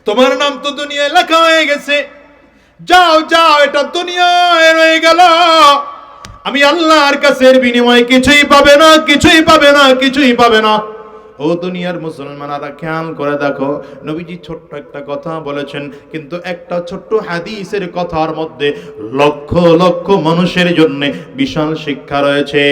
তোমার নাম তো দুনিয়ায় লেখা হয়ে গেছে, যাও যাও, এটা দুনিয়ায় রয়ে গেল। আমি আল্লাহর কাছে এর বিনিময়ে কিছুই পাবে না, কিছুই পাবে না, কিছুই পাবে না। ও দুনিয়ার মুসলমানেরা, খেয়াল করে দেখো, নবীজি ছোট্ট একটা কথা বলেছেন, কিন্তু একটা ছোট্ট হাদিসের কথার মধ্যে লক্ষ লক্ষ মানুষের জন্য বিশাল শিক্ষা রয়েছে।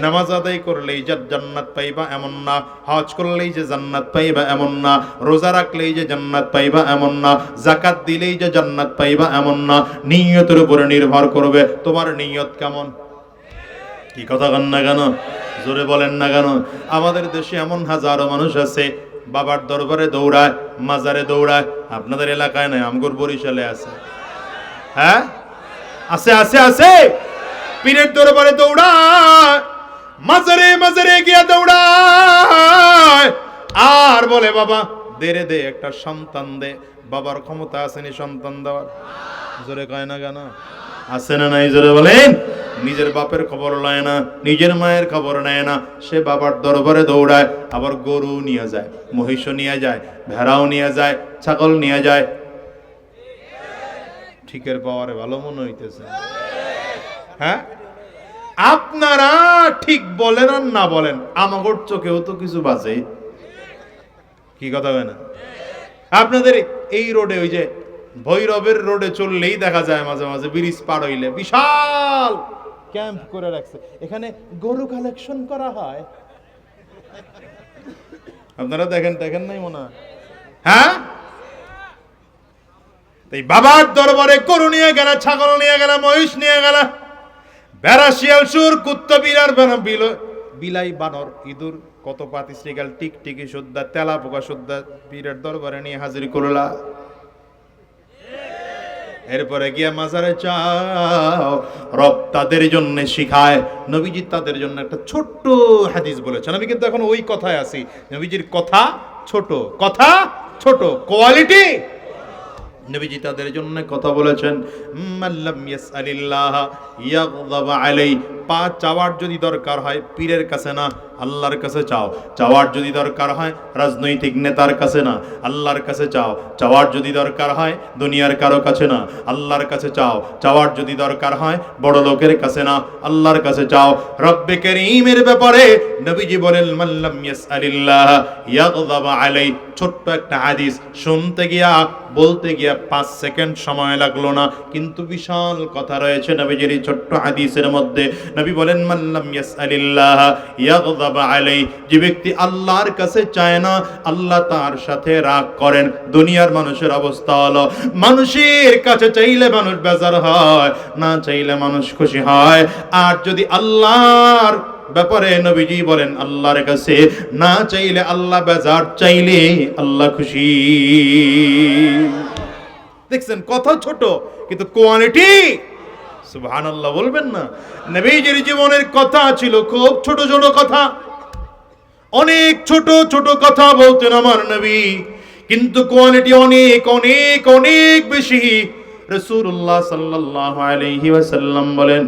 নামাজ আদায় করলেই যে জান্নাত পাইবা এমন না, হজ করলেই যে জান্নাত পাইবা এমন না, রোজা রাখলেই যে জান্নাত পাইবা এমন না, যাকাত দিলেই যে জান্নাত পাইবা এমন না। নিয়তের উপরে নির্ভর করবে তোমার নিয়ত কেমন। কি কথা বলেন না কেন, জোরে বলেন না কেন? আমাদের দেশে এমন হাজারো মানুষ আছে বাবার দরবারে দৌড়ায়, মাজারে দৌড়ায়। আপনাদের এলাকায় নাই, আমগর বরিশালে আছে। হ্যাঁ, আছে আছে আছে। পীরের দরবারে দৌড়ায়, মাজারে মাজারে গিয়া দৌড়ায়, আর বলে বাবা দেরে দে, একটা সন্তান দে। বাবার ক্ষমতা আসেনি সন্তান দেওয়ার? জোরে কয় না কেন? আছে না নাই? জোরে বলেন। নিজের বাপের খবর লয় না, নিজের মায়ের খবর নেয় না, সে বাবার দরবারে দৌড়ায়। আবার গরু নিয়ে যায়, মহিষ নিয়ে যায়, ভেড়াও নিয়ে যায়, ছাগল নিয়ে যায়। ঠিকের পাওয়ারে ভালো মনে হইতেছে। হ্যাঁ, আপনারা ঠিক বলেন আর না বলেন, আমাগর চোখেও তো কিছু বাজে। কি কথা হয় না? আপনাদের এই রোডে, ওই যে ভৈরবের রোডে চললেই দেখা যায় মাঝে মাঝে ব্রিজ পার হইলে বিশাল ক্যাম্প করে রাখছে, এখানে গরু কালেকশন করা হয়। আপনারা দেখেন দেখেন নাই মনে হয়? হ্যাঁ, এই বাবার দরবারে গরু নিয়ে গেল, ছাগল নিয়ে গেল, মহিষ নিয়ে গেল, ভেড়া, শিয়াল, সুর, কুত্তা, বিড়াল, বিলাই, বানর, ইঁদুর, কত পাতি শ্রীগাল, টিকটিকি সুদ্ধা, তেলা পোকা সুদ্ধা পীরের দরবারে নিয়ে হাজির করলা। এরপরে গিয়া মাজারে চাও, রব তাদের জন্য শিখায়। নবীজি তাদের জন্য একটা ছোট্ট হাদিস বলেছেন। আমি কিন্তু এখন ওই কথায় আছি, নবীজির কথা ছোট, কথা ছোট, কোয়ালিটি। নবীজি তাদের জন্য কথা বলেছেন, মাল্লাম ইয়াসআলিল্লাহ ইয়াগযাব আলাই। পা চাওয়ার যদি দরকার হয় পীরের কাছে না, আল্লাহর কাছে চাও। চাওয়ার যদি দরকার হয় রাজনৈতিক নেতার কাছে না, আল্লাহর কাছে চাও। চাওয়ার যদি দরকার হয় দুনিয়ার কারো কাছে না, আল্লাহর কাছে চাও। চাওয়ার যদি দরকার হয় বড় লোকের কাছে না, আল্লাহর কাছে চাও। রব্বে কারীমের ব্যাপারে নবীজি বলেন, মাল্লাম ইয়াসআলিল্লাহ ইয়াগযাব আলাই। ছোট্ট একটা হাদিস শুনতে গিয়া, বলতে গিয়া 5 সেকেন্ড সময় লাগলো না, কিন্তু বিশাল কথা রয়েছে নবীজির এই ছোট্ট হাদিসের মধ্যে। নবী বলেন, মাল্লাম ইয়াসআলিল্লাহ ইয়াগযাব আলাই। যে ব্যক্তি আল্লাহর কাছে চায় না, আল্লাহ তার সাথে রাগ করেন। দুনিয়ার মানুষের অবস্থা হলো, মানুষের কাছে চাইলে মানুষ বেজার হয়, না চাইলে মানুষ খুশি হয়। আর যদি আল্লাহর ব্যাপারে নবীজি বলেন, আল্লাহর কাছে না চাইলে আল্লাহ বেজার, চাইলে আল্লাহ খুশি। দেখছেন, কথা ছোট কিন্তু কোয়ালিটি সুবহানাল্লাহ বলবেন না? নবীজির জীবনের কথা ছিল খুব ছোট ছোট কথা, অনেক ছোট ছোট কথা বলতেন আমার নবী, কিন্তু কোয়ালিটি অনেক অনেক অনেক বেশি। রাসূলুল্লাহ সাল্লাল্লাহু আলাইহি ওয়াসাল্লাম বলেন,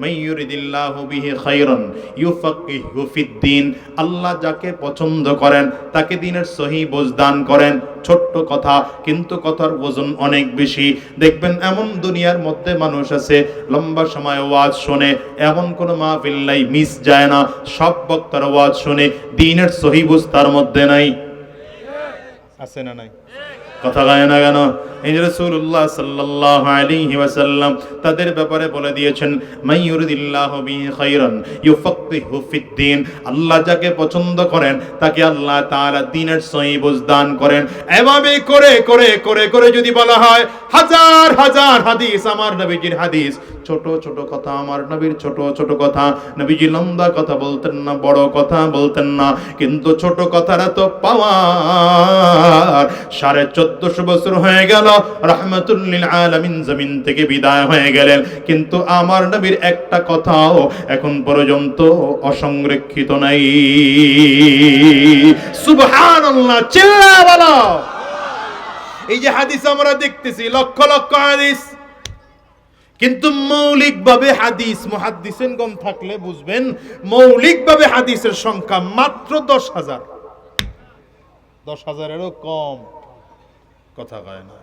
মান ইউরিদিল্লাহু বিহি খায়রান ইউফাক্কিহু ফিদ্দীন। আল্লাহ যাকে পছন্দ করেন তাকে দ্বীনের সহি বুঝ দান করেন। ছোট্ট কথা কিন্তু কথার ওজন অনেক বেশি। দেখবেন এমন দুনিয়ার মধ্যে মানুষ আছে লম্বা সময় ওয়াজ শুনে, এমন কোন মাহফিল নাই মিস যায় না, সব বক্তার ওয়াজ শুনে, দ্বীনের সহি বুঝ তার মধ্যে নাই। আছে না নাই? কথা গায় না কেন? এই রাসূলুল্লাহ সাল্লাল্লাহু আলাইহি ওয়াসাল্লাম তাদের ব্যাপারে বলে দিয়েছেন, মান ইউরিদিল্লাহু বিহি খায়রান ইউফাক্কিহু ফিদ্দীন। আল্লাহ যাকে পছন্দ করেন তাকে আল্লাহ তাআলা দ্বীনের সহি বুঝ দান করেন। এভাবে করে করে করে করে যদি বলা হয় হাজার হাজার হাদিস, আমার নবীজির হাদিস, ছোট ছোট কথা আমার নবীর, ছোট ছোট কথা। নবীজি লম্বা কথা বলতেন না, বড় কথা বলতেন না, কিন্তু ছোট কথার এত পাওয়ার। 1450 বছর হয়ে গেল রাহমাতুল লিল আলামিন জমিন থেকে বিদায় হয়ে গেলেন, কিন্তু আমার নবীর একটা কথাও এখন পর্যন্ত অসংরক্ষিত নাই। সুবহানাল্লাহ, চিল্লা বলো। এই যে হাদিস আমরা দেখতেছি, লক্ষ লক্ষ হাদিস, কিন্তু মৌলিকভাবে হাদিস, মুহাদ্দিসিনগণ থাকলে বুঝবেন, মৌলিকভাবে হাদিসের সংখ্যা মাত্র 10,000। 10,000-এরও কম কথা কয় না।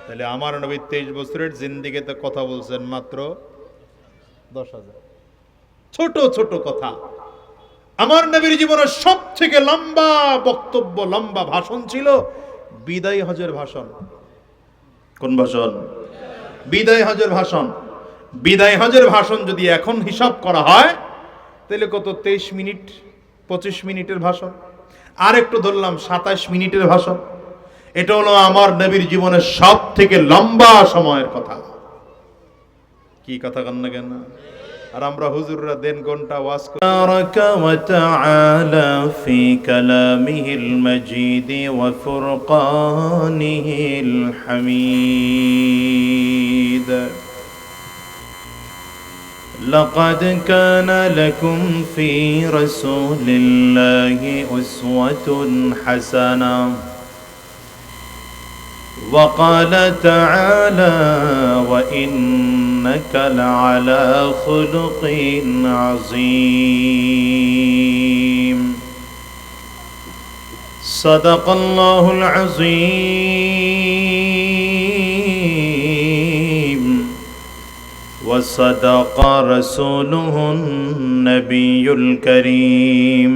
তাহলে আমার নবী 23 বছরের জিন্দেগিতে কথা বলছেন মাত্র 10,000। ছোট ছোট কথা। আমার নবীর জীবনের সব থেকে লম্বা বক্তব্য, লম্বা ভাষণ ছিল বিদায় হজের ভাষণ। কোন ভাষণ? বিদায় হজের ভাষণ। বিদায় হজের ভাষণ যদি এখন হিসাব করা হয় তাহলে কত? 23 মিনিট, 25 মিনিটের ভাষণ। আর একটু ধরলাম 27 মিনিটের ভাষণ। এটা হলো আমার নবীর জীবনের সব থেকে লম্বা সময়ের কথা। কি কথা কন না কেন? আর আমরা হুজুররা দেন ঘন্টা ওয়াজ করি। তাবারাকা ওয়া তাআলা ফি কালামিহিল মাজিদ ওয়া ফুরকানিহিল হামিদ। لقد كان لكم في رسول الله أسوة حسنة. وقال تعالى وإنك لعلى خلق عظيم. صدق الله العظيم وصدق رسوله النبي الكريم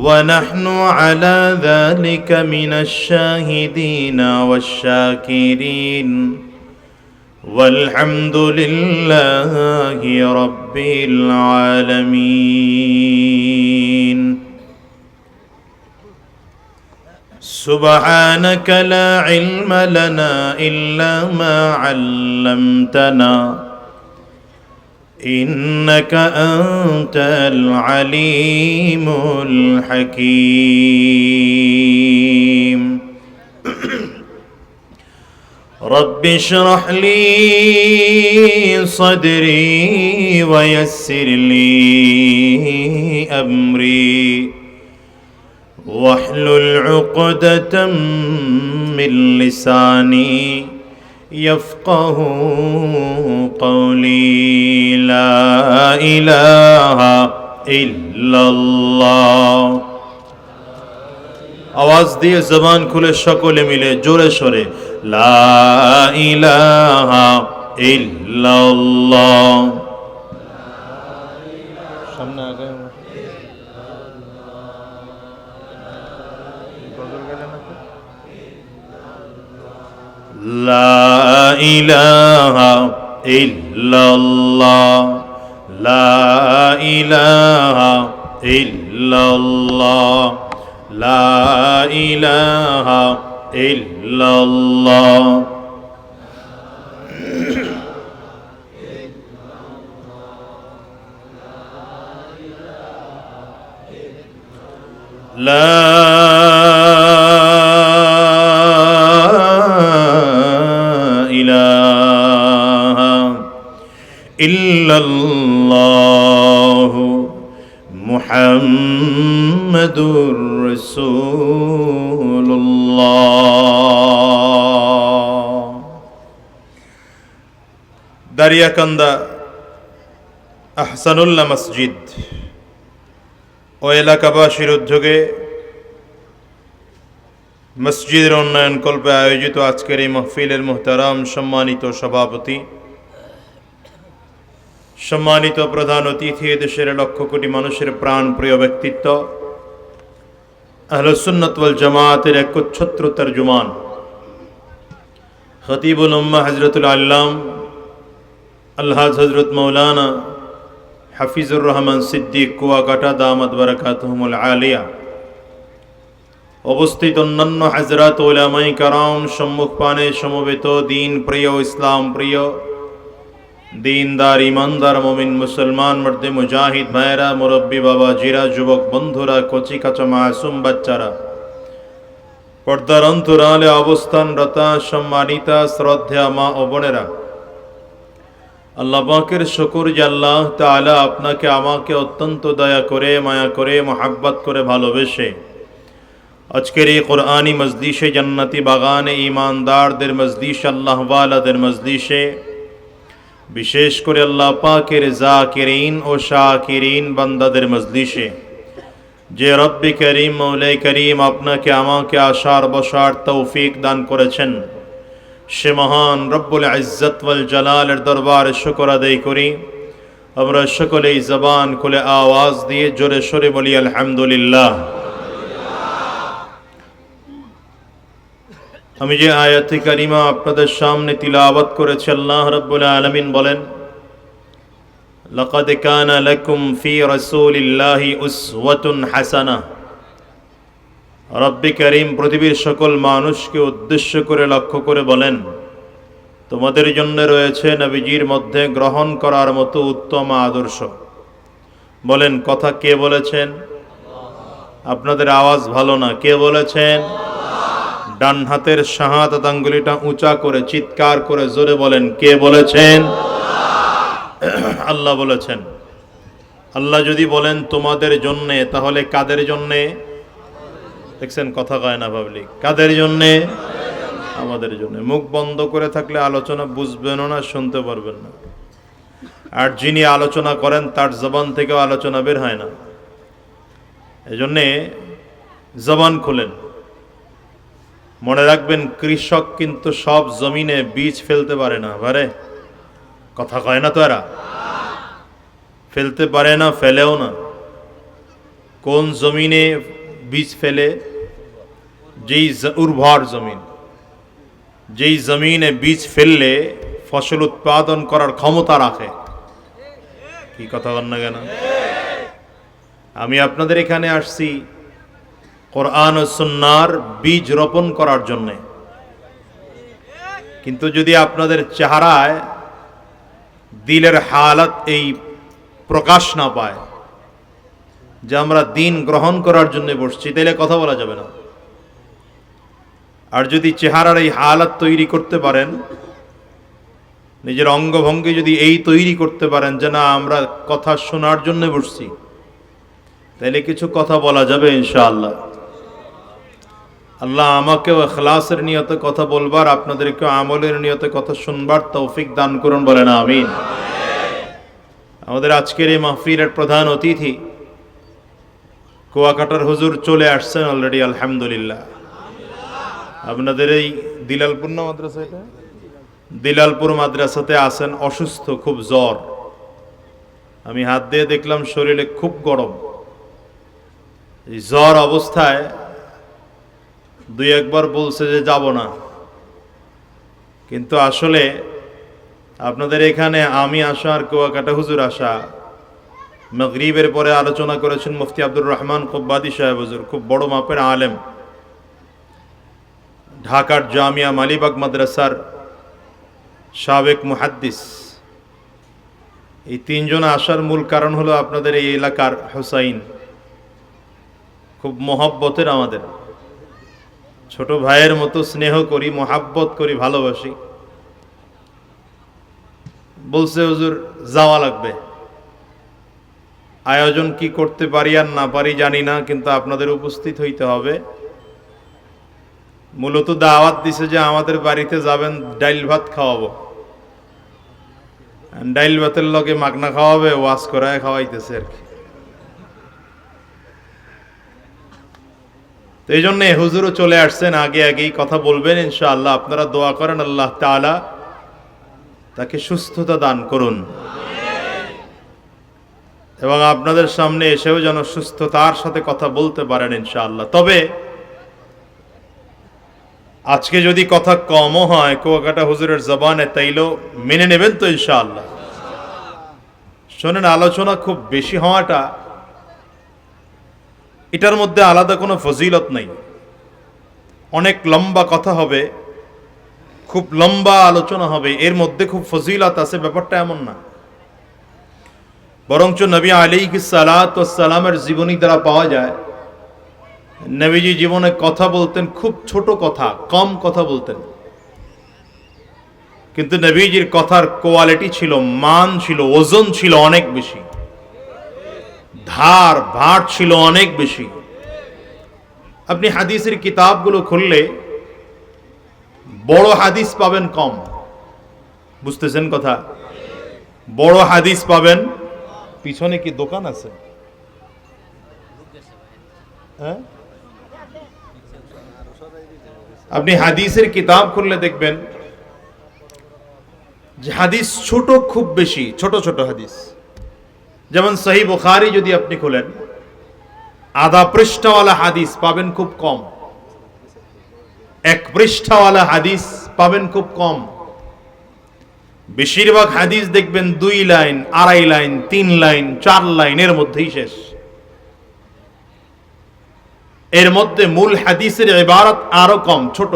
ونحن على ذلك من الشاهدين والشاكرين والحمد لله رب العالمين. سبحانك لا علم لنا إلا ما علمتنا إنك أنت العليم الحكيم. رب اشرح لي صدري ويسر لي أمري واحلل عقدة من لساني يفقه قولي. لا إله إلا الله. आवाज दिए जबान खुले सकले मिले जोरे सोरे ला इलाहा इल्लल्लाह. सामने आ गए لا إله إلا الله لا إله إلا الله لا إله إلا الله. لا ইল্লাল্লাহ মুহাম্মাদুর রাসূলুল্লাহ. দারিয়াকান্দা আহসানুল্লাহ মসজিদ ও এলাকাবাসীর উদ্যোগে মসজিদের উন্নয়ন কল্পে আয়োজিত আজকের এই মাহফিলের মুহতারাম সম্মানিত সভাপতি, সম্মানিত প্রধান অতিথি, দেশের লক্ষ কোটি মানুষের প্রাণ প্রিয় ব্যক্তিত্ব, আহলে সুন্নাত ওয়াল জামাতের একচ্ছত্র তরজুমান খতিবুল উম্মাহ হযরতুল আল্লাম আলহাজ হযরত মাওলানা হাফিজুর রহমান সিদ্দিক কুয়াকাটা দামাত বারাকাতুহুমুল আলিয়া, উপস্থিত অন্যান্য হযরত উলামায়ে কেরাম, সম্মুখ পানে সমবেত দিন প্রিয়, ইসলাম প্রিয়, दीनदार ईमानदार मोमिन मुसलमान मर्दे मुजाहिद भाईरा, मुरब्बी बाबा जीरा, जुबक बंधुरा, कचि काचा मासूम बच्चारा, पर्दार अंतराले अवस्थानरता सम्मानिता श्रद्धा मा ओ बोनेरा, আল্লাহ পাকের শুকর যে আল্লাহ তাআলা আপনাকে আমাকে অত্যন্ত দয়া করে, মায়া করে, মোহাব্বত করে ভালোবেসে আজকের এই কোরআনী মজলিসে, জান্নাতি বাগানে, ঈমানদারদের মজলিসে, আল্লাহ ওয়ালাদের মজলিসে, বিশেষ করে আল্লাহ পাকের জাকিরিন ও শাকিরিন বান্দাদের মজলিসে যে রব্বি করিম মৌলাই করিম আপনাকে আমাকে আসার বসার তৌফিক দান করেছেন, সে মহান রব্বুল ইজ্জত ওয়াল জালালের দরবারে শুকর আদায় করি। আমরা সকলেই জবান খুলে আওয়াজ দিয়ে জোরে সোরে বলি আলহামদুলিল্লাহ। আমি যে আয়াতে কারিমা আপনাদের সামনে তিলাওয়াত করেছি, আল্লাহ রাব্বুল আলামিন বলেন, লাকাদ কানা লাকুম ফি রাসূলিল্লাহি উসওয়াতুন হাসানাহ। রব্বি করিম পৃথিবীর সকল মানুষকে উদ্দেশ্য করে লক্ষ্য করে বলেন, তোমাদের জন্য রয়েছে নবীজির মধ্যে গ্রহণ করার মতো উত্তম আদর্শ। বলেন, কথা কে বলেছেন? আপনাদের আওয়াজ ভালো না, কে বলেছেন? ডান হাতের শাহাদাত আঙ্গুলিটা উঁচা করে চিৎকার করে জোরে বলেন, কে বলেছেন? আল্লাহ বলেছেন। আল্লাহ যদি বলেন তোমাদের জন্যে, তাহলে কাদের জন্যে? দেখছেন, কথা কয় না পাবলিক। কাদের জন্যে? আমাদের জন্য। মুখ বন্ধ করে থাকলে আলোচনা বুঝবেন না, শুনতে পারবেন না। আর যিনি আলোচনা করেন তার জবান থেকেও আলোচনা বের হয় না। এজন্যে জবান খুলেন। মনে রাখবেন, কৃষক কিন্তু সব জমিনে বীজ ফেলতে পারে না। পারে? কথা কয় না তো এরা। ফেলতে পারে না, ফেলেও না। কোন জমিনে বীজ ফেলে? যেই উর্বর জমিন, যেই জমিনে বীজ ফেললে ফসল উৎপাদন করার ক্ষমতা রাখে। কি কথা বল না কেন? আমি আপনাদের এখানে আসছি কোরআন ও সুন্নাহর বীজ রোপণ করার জন্যে। কিন্তু যদি আপনাদের চেহারায় দিলের হালাত এই প্রকাশ না পায় যে আমরা দিন গ্রহণ করার জন্য বসছি, তাহলে কথা বলা যাবে না। আর যদি চেহারার এই হালাত তৈরি করতে পারেন, নিজের অঙ্গভঙ্গি যদি এই তৈরি করতে পারেন যে না আমরা কথা শোনার জন্য বসছি, তাহলে কিছু কথা বলা যাবে ইনশাআল্লাহ। আল্লাহ আমাকেও ইখলাসের নিয়তে কথা বলবার, আপনাদেরকেও আমলের নিয়তে কথা শুনবার তৌফিক দান করুন, বলেন আমিন। আমাদের আজকের এই মাহফিলের প্রধান অতিথি কুয়াকাটার হুজুর চলে আসছেন অলরেডি, আলহামদুলিল্লাহ। আপনাদের এই দিলালপুর না মাদ্রাসা, এটা দিলালপুর মাদ্রাসাতে আছেন, অসুস্থ, খুব জ্বর। আমি হাত দিয়ে দেখলাম শরীরে খুব গরম। এই জ্বর অবস্থায় দুই একবার বলছে যে যাব না, কিন্তু আসলে আপনাদের এখানে আমি আসা আর কুয়াকাটা হুজুর আসা, মাগরিবের পরে আলোচনা করেছেন মুফতি আব্দুর রহমান কুব্বাদি সাহেব হুজুর, খুব বড় মাপের আলেম, ঢাকার জামিয়া মালিবাগ মাদ্রাসার সাবেক মুহাদ্দিস। এই তিনজন আসার মূল কারণ হলো আপনাদের এই এলাকার হুসাইন খুব মহব্বতের, আমাদের ছোট ভাইয়ের মতো স্নেহ করি, মহাব্বত করি, ভালোবাসি। বলছে হুজুর যাওয়া লাগবে। আয়োজন কি করতে পারি আর না পারি জানি না, কিন্তু আপনাদের উপস্থিত হইতে হবে। মূলত দাওয়াত দিছে যে আমাদের বাড়িতে যাবেন, ডাইল ভাত খাওয়াবো। ডাইল ভাতের লগে মাগনা খাওয়াবে, ওয়াজ করায় খাওয়াইতেছে আর কি। তো এই জন্য হুজুরও চলে আসছেন, আগে আগেই কথা বলবেন ইনশাআল্লাহ। আপনারা দোয়া করেন আল্লাহ তাআলা তাকে সুস্থতা দান করুন, এবং আপনাদের সামনে এসেও যেন সুস্থতার সাথে কথা বলতে পারেন ইনশাআল্লাহ। তবে আজকে যদি কথা কমও হয় কুয়াকাটা হুজুরের জবানে, তাইলেও মেনে নেবেন তো ইনশাআল্লাহ। শোনেন, আলোচনা খুব বেশি হওয়াটা, এটার মধ্যে আলাদা কোনো ফজিলত নেই। অনেক লম্বা কথা হবে, খুব লম্বা আলোচনা হবে, এর মধ্যে খুব ফজিলত আছে, ব্যাপারটা এমন না। বরঞ্চ নবী আলাইহিস সালাতু ওয়াস সালামের জীবনী দ্বারা পাওয়া যায়, নবীজি জীবনে কথা বলতেন খুব ছোট কথা, কম কথা বলতেন, কিন্তু নবীজির কথার কোয়ালিটি ছিল, মান ছিল, ওজন ছিল অনেক বেশি, ধার ভাট ছিল অনেক বেশি। আপনি হাদিসের কিতাবগুলো খুললে বড় হাদিস পাবেন কম, বুঝতেছেন কথা? বড় হাদিস পাবেন, পিছনে কি দোকান আছে? হ্যাঁ, আপনি হাদিসের কিতাব খুললে দেখবেন যে হাদিস ছোট, খুব বেশি ছোট ছোট হাদিস। যেমন সহিহ বুখারী যদি আপনি খোলেন, আধা পৃষ্ঠাওয়ালা হাদিস পাবেন খুব কম, এক পৃষ্ঠাওয়ালা হাদিস পাবেন খুব কম। বেশিরভাগ হাদিস দেখবেন 2 লাইন, 2.5 লাইন, 3 লাইন, 4 লাইনের মধ্যেই শেষ। এর মধ্যে মূল হাদিসের ইবারত আরো কম, ছোট।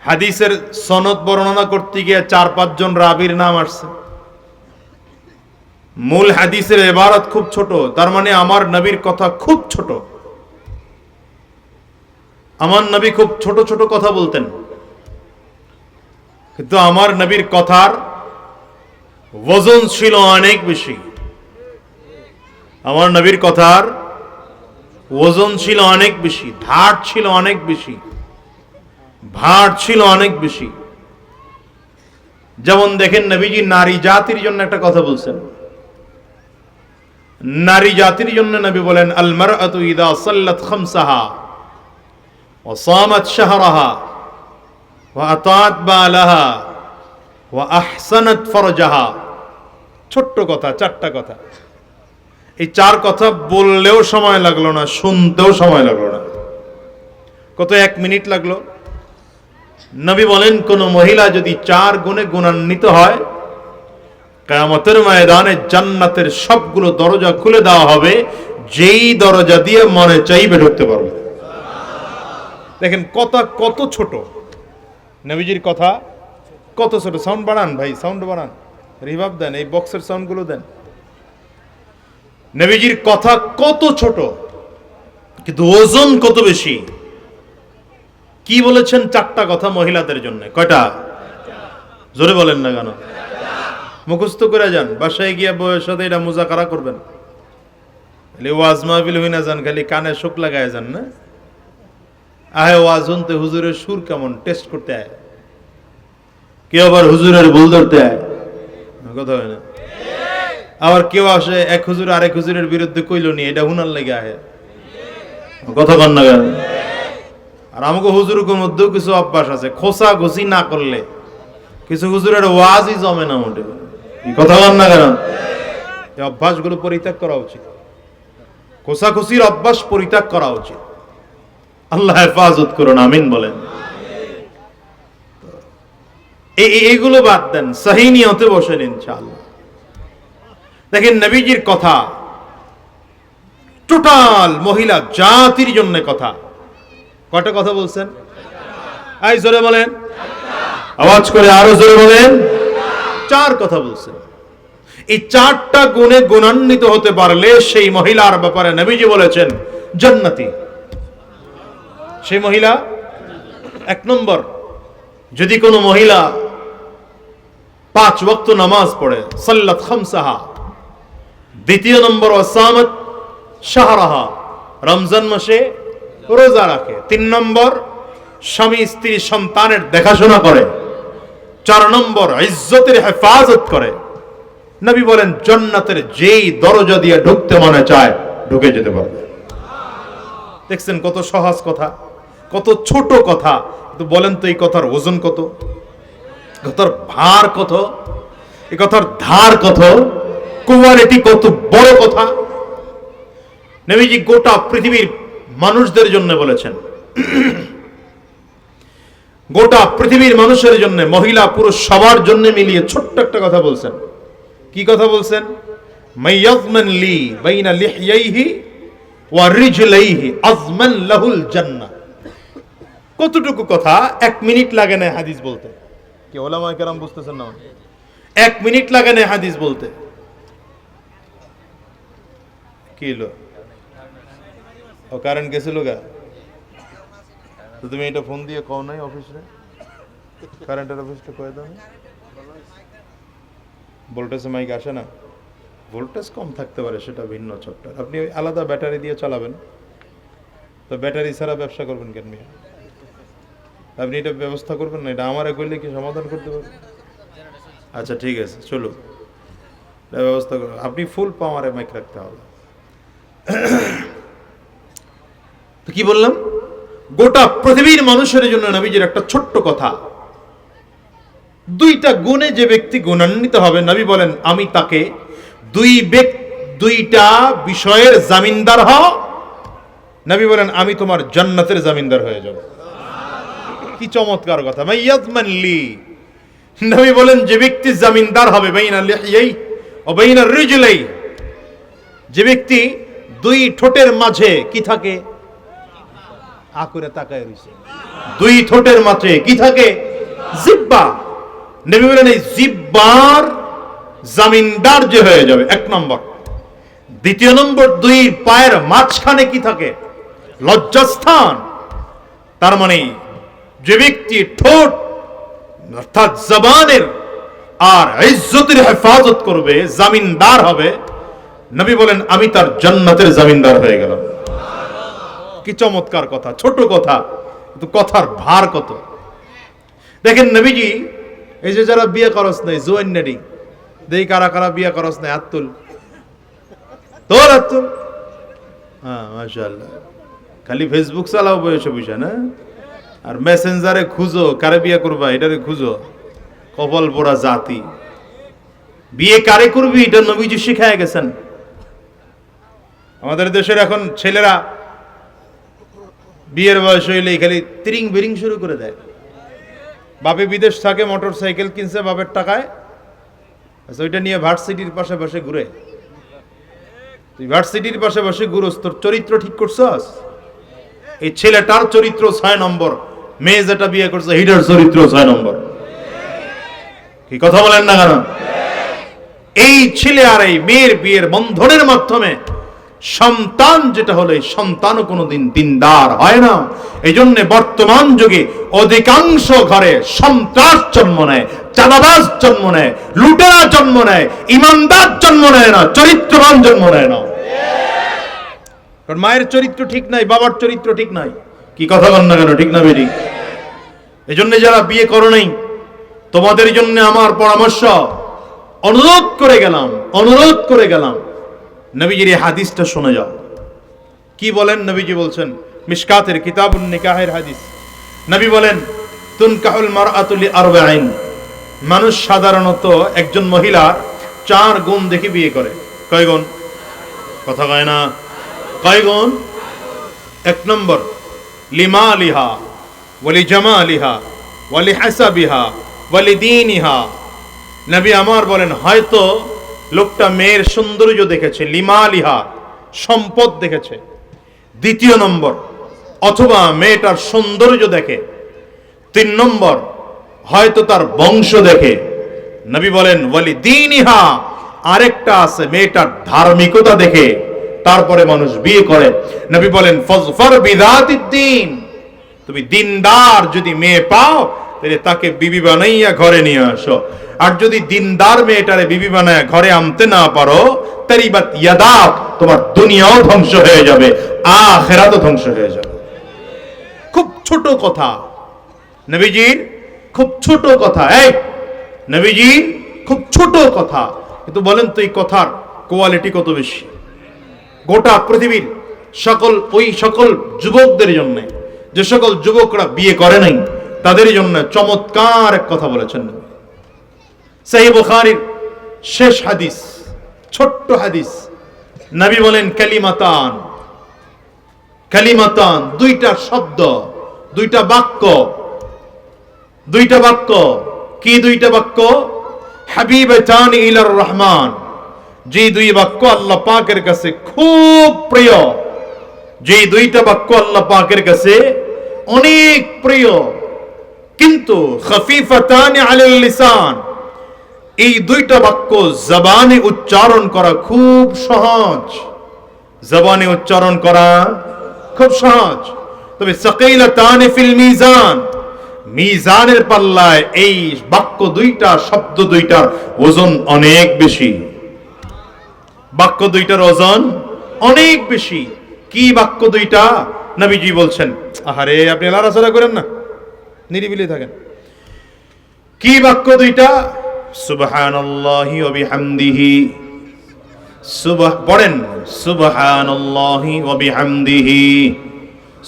হাদিসের সনদ বর্ণনা করতে গিয়ে 4-5 জন রাবীর নাম আসছে। মূল হাদিসের ইবারত খুব ছোট, তার মানে আমার নবীর কথা খুব ছোট। আমার নবী খুব ছোট ছোট কথা বলতেন, কিন্তু আমার নবীর কথার ওজন ছিল অনেক বেশি। আমার নবীর কথার ওজন ছিল অনেক বেশি, ধার ছিল অনেক বেশি, ভার ছিল অনেক বেশি। যেমন দেখেন, নবীজি নারী জাতির জন্য একটা কথা বলছেন। নারী জাতির জন্য নবী বলেন, আল মারআতু ইযা সাল্লাত খামসাহা ওয়া সামাত শাহরাহা ওয়া আতাত বালাহা ওয়া আহসানাত ফারজাহা। ছোট্ট কথা, 4টা কথা। এই 4 কথা বললেও সময় লাগলো না, শুনতেও সময় লাগলো না। কত 1 মিনিট লাগলো। নবী বলেন, কোন মহিলা যদি 4 গুণে গুণান্বিত হয়, কিয়ামতের ময়দানে জান্নাতের সবগুলো দরজা খুলে দেওয়া হবে, যেই দরজা দিয়ে মনে চাইবে ঢুকতে পারবে। দেখেন কথা কত ছোট, নবীজির কথা কত ছোট। সাউন্ড বাড়ান ভাই, সাউন্ড বাড়ান, রিভার্ব দেন, এই বক্সের সাউন্ডগুলো দেন। নবীজির কথা কত ছোট, কিন্তু ওজন কত বেশি। কি বলেছেন? 4টা কথা মহিলাদের জন্য। কয়টা? জোরে বলেন না কেন? মুখস্থ করে যান, বাসায় গিয়া বউয়ের সাথে এটা মুজাকারা করবেন। ওয়াজ মাহফিল হই না যান, খালি কানে শোক লাগায় যান না। আহে ওয়াজ শুনতে হুজুরের সুর কেমন টেস্ট করতে আয়, কেউ আবার হুজুরের ভুল ধরতে আয়, কথা হয় না। আবার কেউ আসে এক হুজুর আরেক হুজুরের বিরুদ্ধে কইলো নি, এটা হুনার লেগে আহে, কথা কন না কেন? আর আমাকে হুজুরের মধ্যেও কিছু অভ্যাস আছে, খোসা ঘুষি না করলে কিছু হুজুরের ওয়াজই জমে না মোটে, কথা কন না কেন? এই অভ্যাসগুলো পরিত্যাগ করা উচিত, খোসাখুসির অভ্যাস পরিত্যাগ করা উচিত। আল্লাহ হেফাজত করুন, আমিন বলেন। এইগুলো বাদ দেন, সহি নিয়তে বসেন ইনশাআল্লাহ। দেখেন নবীজির কথা টোটাল মহিলা জাতির জন্য কথা। কয়টা কথা বলছেন? আই জোরে বলেন, আওয়াজ করে আরো জোরে বলেন। 4 কথা বলছেন। এই 4টা গুণে গুণান্বিত হতে পারলে সেই মহিলার ব্যাপারে নবীজি বলেছেন জান্নাতি। সেই মহিলা 1 নম্বর, যদি কোনো মহিলা 5 ওয়াক্ত নামাজ পড়ে, সাল্লাত খামসাহা। 2 নম্বর, ওয়াসামাত শাহরাহা, রমজান মাসে রোজা রাখে। 3 নম্বর, স্বামী স্ত্রী সন্তানের দেখাশোনা করে। 4 নম্বর, ইজ্জতের হেফাজত করে। নবী বলেন জান্নাতের যেই দরজা দিয়ে ঢুকতে মনে চায় ঢুকে যেতে পারবে। দেখছেন কত সহজ কথা, কত ছোট কথা, কিন্তু বলেন তো এই কথার ওজন কত, কথার ভার কত, এই কথার ধার কত, কোয়ালিটি কত বড় কথা। নবীজি গোটা পৃথিবীর মানুষদের জন্য বলেছেন, গোটা পৃথিবীর মানুষের জন্য, মহিলা পুরুষ সবার জন্য মিলিয়ে ছোট্ট একটা কথা বলছেন। কি কথা বলছেন? মাইয়াজমান লি বাইনা লিহইহি ওয়া রিজলাইহি আজমান লাহুল জান্নাহ। কতটুকু কথা, 1 মিনিট লাগে না হাদিস বলতে। কি ওলামায়ে কেরাম বুঝতেছেন না? 1 মিনিট লাগে না হাদিস বলতে। কি হলো? ও কারেন্ট গেছিল গা? তো তুমি এটা ফোন দিয়ে কও নাই অফিসে, কারেন্টের অফিসটা কয়ে দাও। ভোল্টেজে মাইক আসে না, ভোল্টেজ কম থাকতে পারে, সেটা ভিন্ন চ্যাপ্টার। আপনি আলাদা ব্যাটারি দিয়ে চালাবেন, তো ব্যাটারি ছাড়া ব্যবসা করবেন কেন মিয়া? আপনি এটা ব্যবস্থা করবেন না, এটা আমারে কইলে কি সমাধান করতে পারবেন? আচ্ছা ঠিক আছে, চলো ব্যবস্থা করবেন। আপনি ফুল পাওয়ারে মাইক রাখতে হবে। তো কি বললাম, গোটা পৃথিবীর মানুষের জন্য নবীজির একটা ছোট্ট কথা, দুইটা গুণে যে ব্যক্তি গুণান্বিত হবে, নবী বলেন আমি তাকে দুইটা বিষয়ের জামিনদার হও। নবী বলেন আমি তোমার জান্নাতের জামিনদার হয়ে যাব। কি চমৎকার কথা! মাইয়াজমানলি, নবী বলেন যে ব্যক্তি জামিনদার হবে বাইনা লিহইয়াই ও বাইনা রিজলাই, যে ব্যক্তি দুই ঠোঁটের মাঝে কি থাকে, আকুরে তাকায় রইছে, দুই ঠোঁটের মাঝে কি থাকে, জিহ্বা। নবী বলেন এই জিহ্বার জামিনদার যে হয়ে যাবে, এক নম্বর। দ্বিতীয় নম্বর, দুই পায়ের মাঝখানে কি থাকে, লজ্জাস্থান। তার মানে যে ব্যক্তি ঠোঁট অর্থাৎ জবানের আর ইজ্জতের হেফাজত করবে, জামিনদার হবে, নবী বলেন আমি তার জান্নাতের জামিনদার হয়ে গেলাম। কি চমৎকার কথা! ছোট কথা, কিন্তু কথার ভার কত। দেখেন নবীজি এই যে যারা বিয়ে করস নাই, জোয়ান্নারি দেই, কারা কারা বিয়ে করস নাই, আত্তুল তোর আত্তুল, হ্যাঁ মাশাআল্লাহ। খালি ফেসবুক চালাও বয়সে বুঝা না, আর মেসেঞ্জারে খুঁজো কারে বিয়ে করবা, এটারে খুঁজো। কপাল পোড়া জাতি, বিয়ে কারে করবি এটা নবীজি শিখায় গেছেন। আমাদের দেশের এখন ছেলেরা বিয়ের বয়স হইলেই খালি তিরিং বিরিং শুরু করে দেয়। বাপে বিদেশ থাকে, মোটর সাইকেল কিনছে বাপের টাকায়, ওইটা নিয়ে ভার্সিটির পাশে পাশে ঘুরে। তুই ভার্সিটির পাশে পাশে ঘুরোস, তোর চরিত্র ঠিক করছস? এই ছেলেটার চরিত্র 6 নম্বর, মেয়ে যেটা বিয়ে করছে হিটার চরিত্র 6 নম্বর। কি কথা বলেন না কেন? এই ছেলে আর এই মেয়ের বিয়ের বন্ধনের মাধ্যমে সন্তান যেটা হলো, এই সন্তানও কোনোদিন দিনদার হয় না। এই জন্য বর্তমান যুগে অধিকাংশ ঘরে সন্ত্রাস জন্ম নেয়, চাঁদাবাজ জন্ম নেয়, লুটেরা জন্ম নেয়, ইমানদার জন্ম নেয় না, চরিত্রবান জন্ম নেয় না। কারণ মায়ের চরিত্র ঠিক নাই, বাবার চরিত্র ঠিক নাই। কি কথা বল না কেন, ঠিক না বেরি? এই জন্য যারা বিয়ে করো নাই, তোমাদের জন্য আমার পরামর্শ, অনুরোধ করে গেলাম নবীজির এই হাদিসটা শুনে যাও। কি বলেন নবীজি? বলছেন মিশকাতের কিতাবুন নিকাহের হাদিস, নবী বলেন তুনকাহুল মারআতু লিআরবাঈন, মানুষ সাধারণত একজন মহিলার 4 গুণ দেখে বিয়ে করে। কয় গুণ? কথা কয় না, কয় গুণ? 1 নম্বর লিমালিহা ওয়ালি জামালিহা ওয়ালি হাসাবিহা ওয়ালি দীনিহা। নবী আমার বলেন হয়তো লোকটা মেয়ের সৌন্দর্য দেখেছে, লিমালিহা সম্পদ দেখেছে। 2 নম্বর, অথবা মেয়েটার সৌন্দর্য দেখে। 3 নম্বর, হয়তো তার বংশ দেখে। নবী বলেন ওয়ালি দীনিহা, আরেকটা আছে মেয়েটার ধার্মিকতা দেখে, তারপরে মানুষ বিয়ে করে। নবী বলেন ফাজফার বিযাতিদ দ্বীন, তুমি দিনদার যদি মেয়ে পাও তাহলে তাকে বিবি বানাইয়া ঘরে নিয়ে আসো। আর যদি দিনদার মেয়েটারে বিবি বানায় ঘরে আনতে না পারো, তারিবাত ইয়াদাক, তোমার দুনিয়াও ধ্বংস হয়ে যাবে, আখিরাতও ধ্বংস হয়ে যাবে। খুব ছোট কথা নবীজির, খুব ছোট কথা। এই নবীজির খুব ছোট কথা, কিন্তু বলেন তো এই কথার কোয়ালিটি কত বেশি। গোটা পৃথিবীর ওই সকল যুবকদের জন্য, যে সকল যুবকরা বিয়ে করে নাই, তাদের জন্য চমৎকার এক কথা বলেছেন। সহিহ বুখারীর শেষ হাদিস, ছোট্ট হাদিস, নবী বলেন কালিমাতান, কালিমাতান, 2টা শব্দ, 2টা বাক্য, 2টা বাক্য। কি 2টা বাক্য? হাবিবাতান ইলার রহমান, যে 2 বাক্য আল্লাহ পাকের কাছে খুব প্রিয়, যে 2টা বাক্য আল্লাহ পাকের কাছে অনেক প্রিয়। কিন্তু খফিফাতান আলাল লিসান, এই 2টা বাক্য জবানে উচ্চারণ করা খুব সহজ, জবানে উচ্চারণ করা খুব সহজ। তবে সাকিলাতান ফিল মিজান, মিজানের পাল্লায় এই বাক্য 2টা, শব্দ 2টার ওজন অনেক বেশি। বাক্য 2টার ওজন অনেক বেশি। কি বাক্য 2টা? নবীজি বলছেন, আহারে আপনি লড়াচড়া করেন না, নিরিবিলি থাকেন। কি বাক্য 2টা? সুবহানাল্লাহি ওয়া বিহামদিহি, পড়েন সুবহানাল্লাহি ওয়া বিহামদিহি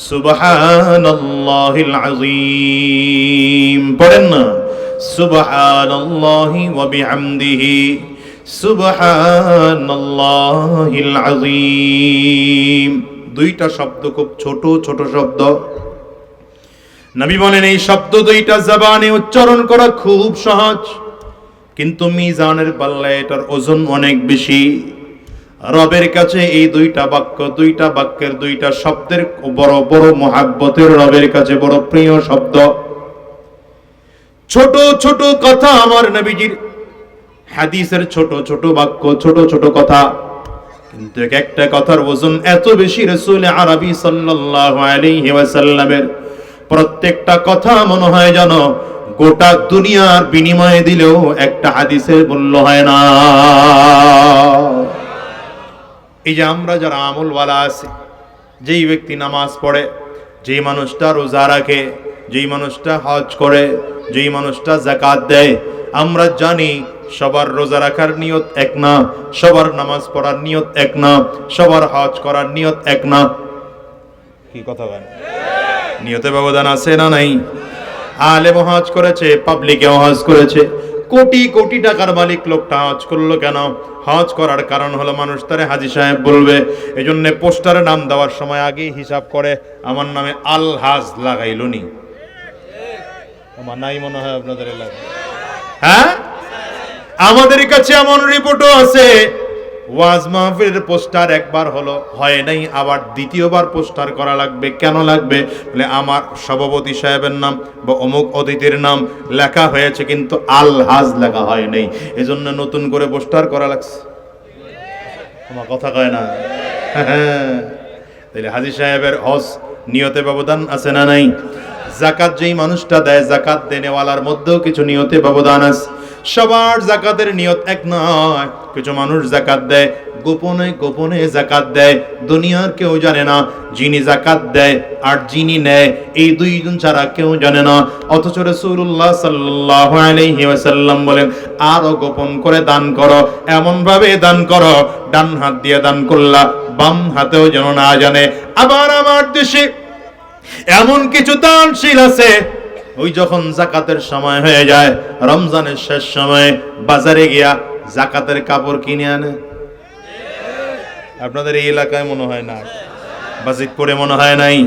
সুবহানাল্লাহিল আযীম। পড়েন না, সুবহানাল্লাহি ওয়া বিহামদিহি সুবহানাল্লাহিল আযীম। দুইটা শব্দ খুব ছোট ছোট শব্দ। নবী বলেন এই শব্দ দুইটা জবানে উচ্চারণ করা খুব সহজ, কিন্তু মিজানের পাল্লায় এটার ওজন অনেক বেশি। রবের কাছে এই দুইটা বাক্যের দুইটা শব্দের বড় বড় মহাব্বতের, রবের কাছে বড় প্রিয় শব্দ। ছোট ছোট কথা আমার নবীজির হাদিসের, ছোট ছোট বাক্য, ছোট ছোট কথা, কিন্তু এক একটা কথার ওজন এত বেশি। রাসূল আরবি সাল্লাল্লাহু আলাইহি ওয়াসাল্লামের প্রত্যেকটা কথা মনে হয় যেন গোটা দুনিয়ার বিনিময়ে দিলেও একটা হাদিসের মূল্য হয় না। এই যে আমরা যারা আমলওয়ালা আছি, যেই ব্যক্তি নামাজ পড়ে, যেই মানুষটা রোজা রাখে, যেই মানুষটা হজ করে, যেই মানুষটা যাকাত দেয়, আমরা জানি সবার রোজা রাখার নিয়ত এক না, সবার নামাজ পড়ার নিয়ত এক না, সবার হজ করার নিয়ত এক না। কি কথা বলেন? নিয়তে ব্যবধান আছে না নাই? আলেম হজ করেছে, পাবলিকেও হজ করেছে। কোটি কোটি টাকার মালিক লোকটা হজ করলো কেন? হজ করার কারণ হলো মানুষ তারে হাজী সাহেব বলবে। এই জন্য পোস্টারে নাম দেওয়ার সময় আগেই হিসাব করে আমার নামে আল হাজ লাগাইল নি। আমার নাই মনে হয় আপনাদের এলাকায়। হ্যাঁ, আমাদের কাছে এমন রিপোর্টও আছে, ওয়াজ মাহফিলের পোস্টার একবার হলো, হয় নাই, আবার দ্বিতীয়বার পোস্টার করা লাগবে। কেন লাগবে? বলে আমার সভাপতি সাহেবের নাম বা অমুক অতিথির নাম লেখা হয়েছে, কিন্তু আল হাজ লেখা হয় নাই, এজন্য নতুন করে পোস্টার করা লাগছে। আমার কথা কয় না? তাহলে হাজী সাহেবের হজ নিয়তে ব্যবধান আছে না নাই? যাকাত যেই মানুষটা দেয়, যাকাত দেনেওয়ালার মধ্যেও কিছু নিয়তে ব্যবধান আছে। সবার যাকাতের নিয়ত এক নয়। কিছু মানুষ যাকাত দেয় গোপনে গোপনে যাকাত দেয়, দুনিয়ার কেউ জানে না। যিনি যাকাত দেয় আর যিনি নেয়, এই দুইজন ছাড়া কেউ জানে না। অথচ রাসূলুল্লাহ সাল্লাল্লাহু আলাইহি ওয়াসাল্লাম বলেন, আরো গোপন করে দান করো, এমন ভাবে দান করো ডান হাত দিয়ে দান করলা, বাম হাতেও যেন না জানে। আবার আমার দেশে এমন কিছু দানশীল আছে, ওই যখন যাকাতের সময় হয়ে যায়, রমজানের শেষ সময়ে বাজারে গিয়া যাকাতের কাপড় কিনে আনে। আপনাদের এই এলাকায় মনে হয় না, বাজিতপুরে মনে হয় নাই,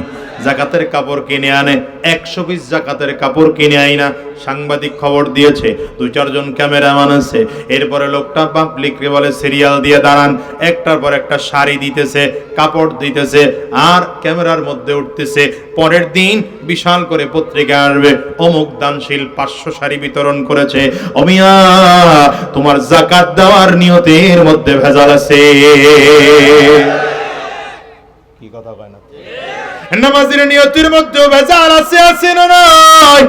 যাকাতের কাপড় কিনে আনে। 100 পিস যাকাতের কাপড় কিনে আইনা সাংবাদিক খবর দিয়েছে, 2-4 জন ক্যামেরাম্যান আছে। এরপরে লোকটা পাবলিককে বলে সিরিয়াল দিয়ে দাঁড়ান, একটার পর একটা শাড়ি দিতেছে, কাপড় দিতেছে, আর ক্যামেরার মধ্যে উঠতেছে। পরের দিন বিশাল করে পত্রিকা আসবে, অমুক দানশীল 500 শাড়ি বিতরণ করেছে। অমিয়া, তোমার যাকাত দেওয়ার নিয়তের মধ্যে ভেজাল আছে। কি কথা কয় না? নামাজের নিয়তের মধ্যে ভেজাল আছে, আছে না নাই?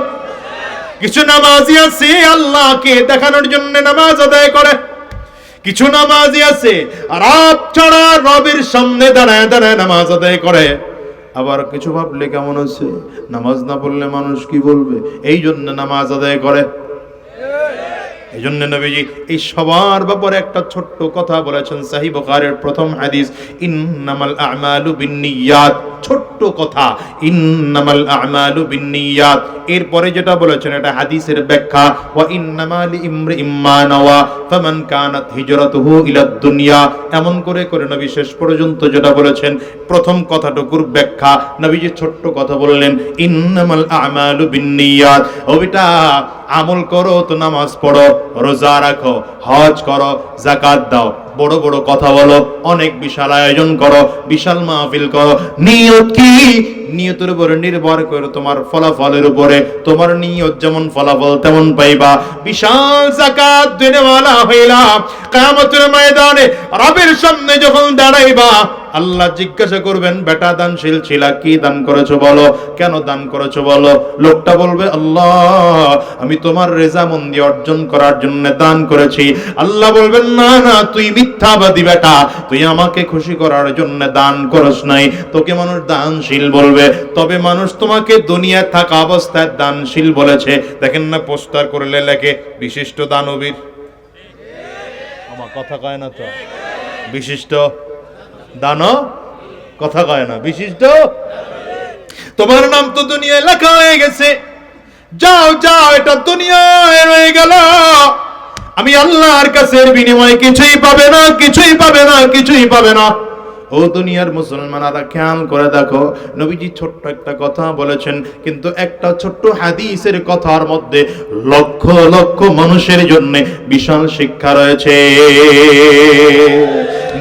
কিছু নামাজি আছে আল্লাহকে দেখানোর জন্য নামাজ আদায় করে, কিছু নামাজি আছে রাত ছাড়া রবের সামনে দাঁড়ায় দাঁড়ায় নামাজ আদায় করে। আবার কিছু ভাবলে কেমন আছে, নামাজ না পড়লে মানুষ কি বলবে, এই জন্য নামাজ আদায় করে। এই জন্য নবীজি এই সবার ব্যাপারে একটা ছোট্ট কথা বলেছেন, সহিহ বুখারীর প্রথম হাদিস, ইন্নামাল আ'মালু বিন্নিয়াত। ছোট্ট কথা, ইন্নামাল আ'মালু বিন্নিয়াত। এরপরে যেটা বলেছেন এটা হাদিসের ব্যাখ্যা, ওয়া ইন্নামা লিইমরিইম মা নাওয়া ফামান কানাত হিজরাতুহু ইলাদ দুনিয়া। এমন করে করে নবী শেষ পর্যন্ত যেটা বলেছেন, প্রথম কথাটুকুর ব্যাখ্যা নবীজি ছোট্ট কথা বললেন, ইন্নামাল আ'মালু বিন্নিয়াত। ওইটা আমল করো তো নামাজ পড়ো, রোজা রাখো, হজ করো, যাকাত দাও, বড় বড় কথা বলো, অনেক বিশাল আয়োজন করো, বিশাল মাহফিল করো, নিয়ত কি? নিয়তের উপরে নির্ভর করে তোমার ফলাফলের উপরে। তোমার নিয়ত যেমন ফলাফল তেমন পাইবা। বিশাল যাকাত দেনেওয়ালা হইলাম, কিয়ামতের ময়দানে রবের সামনে যখন দাঁড়াইবা, আল্লাহ জিজ্ঞাসা করবেন, বেটা দানশীল ছিলা, কি দান করেছো বলো, কেন দান করেছো বলো। লোকটা বলবে, আল্লাহ আমি তোমার রেজামন্দি অর্জন করার জন্য দান করেছি। আল্লাহ বলবেন, না না, তুই মিথ্যাবাদী বেটা, তুই আমাকে খুশি করার জন্য দান করস নাই, তোকে মানুষ দানশীল বলবে। তবে মানুষ তোমাকে দুনিয়ায় থাকা অবস্থায় দানশীল বলেছে। দেখেন না পোস্টার করলে লেখে বিশিষ্ট দানবীর। আমার কথা কয় না তো, বিশিষ্ট দান, কথা কয় না, বিশিষ্ট তোমার নাম তো দুনিয়ায় লেখা হয়ে গেছে, যাও যাও, এটা দুনিয়ায় রয়ে গেল, আমি আল্লাহর কাছে এর বিনিময়ে কিছুই পাবে না, কিছুই পাবে না, কিছুই পাবে না। ও দুনিয়ার মুসলমানেরা, খেয়াল করে দেখো, নবীজি ছোট্ট একটা কথা বলেছেন, কিন্তু একটা ছোট্ট হাদিসের কথার মধ্যে লক্ষ লক্ষ মানুষের জন্য বিশাল শিক্ষা রয়েছে।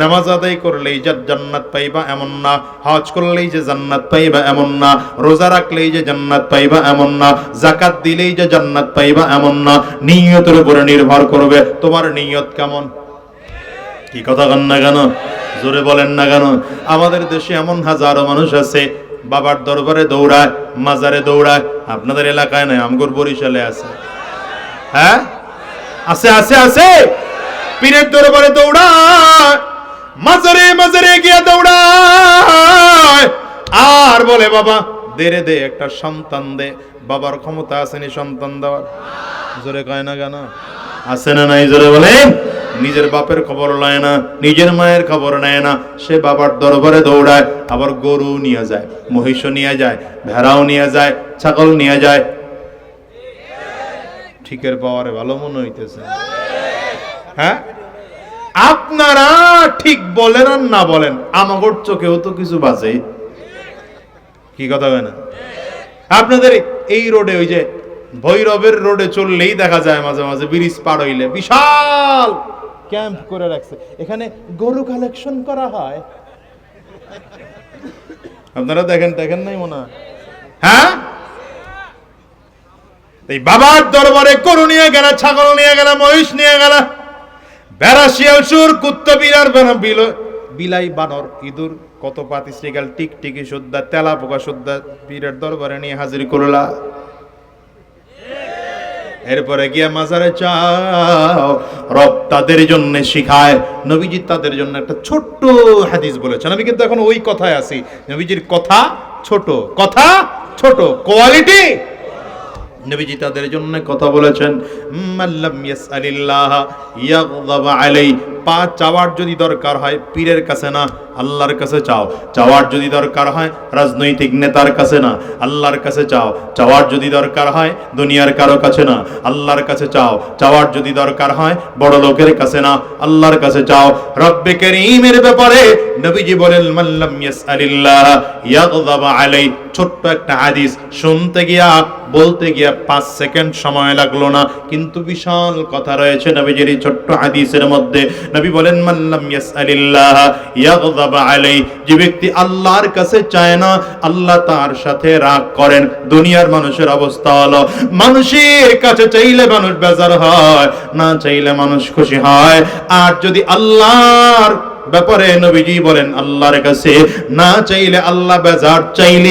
নামাজ আদায় করলেই যে জান্নাত পাইবা এমন না, হজ করলেই যে জান্নাত পাইবা এমন না, রোজা রাখলেই যে জান্নাত পাইবা এমন না, যাকাত দিলেই যে জান্নাত পাইবা এমন না। নিয়তের উপরে নির্ভর করবে, তোমার নিয়ত কেমন। কি কথা বলেন না কেন, জোরে বলেন না কেন? আমাদের দেশে এমন হাজারো মানুষ আছে, বাবার দরবারে দৌড়ায়, মাজারে দৌড়ায়। আপনাদের এলাকায় নাই, আমগর বরিশালে আছে। হ্যাঁ, আছে আছে আছে। পীরের দরবারে দৌড়ায়, মাজারে মাজারে গিয়া দৌড়ায়, আর বলে বাবা দেরে দে, একটা সন্তান দে। বাবার ক্ষমতা আসেনি সন্তান দেওয়ার? জোরে কয় না কেন? আছে না নাই? জোরে বলেন। নিজের বাপের খবর লয় না, নিজের মায়ের খবর নেয় না, সে বাবার দরবারে দৌড়ায়। আবার গরু নিয়ে যায়, মহিষ নিয়ে যায়, ভেড়াও নিয়ে যায়, ছাগল নিয়ে যায়। ঠিকের পাওয়ারে ভালো মনে হইতেছে। হ্যাঁ, আপনারা ঠিক বলেন আর না বলেন, আমাগর চোখেও তো কিছু বাজে। কি কথা হয় না? আপনাদের এই রোডে, ওই যে ভৈরবের রোডে চললেই দেখা যায় মাঝে মাঝে ব্রিজ পার হইলে বিশাল ক্যাম্প করে রাখছে, এখানে গরু কালেকশন করা হয়। আপনারা দেখেন, দেখেন নাই মনে হয়? হ্যাঁ, এই বাবার দরবারে গরু নিয়ে গেল, ছাগল নিয়ে গেল, মহিষ নিয়ে গেল, ভেড়া, শিয়াল, সুর, কুত্তা, বিড়াল, বিলাই, বানর, ইঁদুর, কত পাতি, শ্রীগাল, টিকটিকি সুদ্ধা, তেলা পোকা সুদ্ধা পীরের দরবারে নিয়ে হাজির করলা। এরপরে গিয়া মাজারে চাও, রব তাদের জন্য শিখায়। নবীজি তাদের জন্য একটা ছোট্ট হাদিস বলেছেন। আমি কিন্তু এখন ওই কথায় আছি, নবীজির কথা ছোট, কথা ছোট, কোয়ালিটি। নবীজি তাদের জন্য কথা বলেছেন, মাল্লাম ইয়াসআলিল্লাহ ইয়াগযাব আলাইহি। পা চাওয়ার যদি দরকার হয় পীরের কাছে না, আল্লাহর কাছে চাও। চাওয়ার যদি দরকার হয় রাজনৈতিক নেতার কাছে না, আল্লাহর কাছে চাও। চাওয়ার যদি দরকার হয় দুনিয়ার কারো কাছে না, আল্লাহর কাছে চাও। চাওয়ার যদি দরকার হয় বড় লোকের কাছে না, আল্লাহর কাছে চাও। রব্বে কারীমের ব্যাপারে নবীজি বলেন, মাল্লাম ইয়াসআলিল্লাহ ইয়াগযাব আলাইহি। ছোট্ট একটা হাদিস শুনতে গিয়া, বলতে গিয়া 5 সেকেন্ড সময় লাগলো না, কিন্তু বিশাল কথা রয়েছে নবীজির এই ছোট্ট হাদিসের মধ্যে। নবী বলেন, মাল্লাম ইয়াসআলিল্লাহ ইয়াগযাব আলাইহি। যে ব্যক্তি আল্লাহর কাছে চায় না, আল্লাহ তার সাথে রাগ করেন। দুনিয়ার মানুষের অবস্থা হলো, মানুষের কাছে চাইলে মানুষ বেজার হয়, না চাইলে মানুষ খুশি হয়। আর যদি আল্লাহর ব্যাপারে নবীজি বলেন, আল্লাহর কাছে না চাইলে আল্লাহ বেজার, চাইলে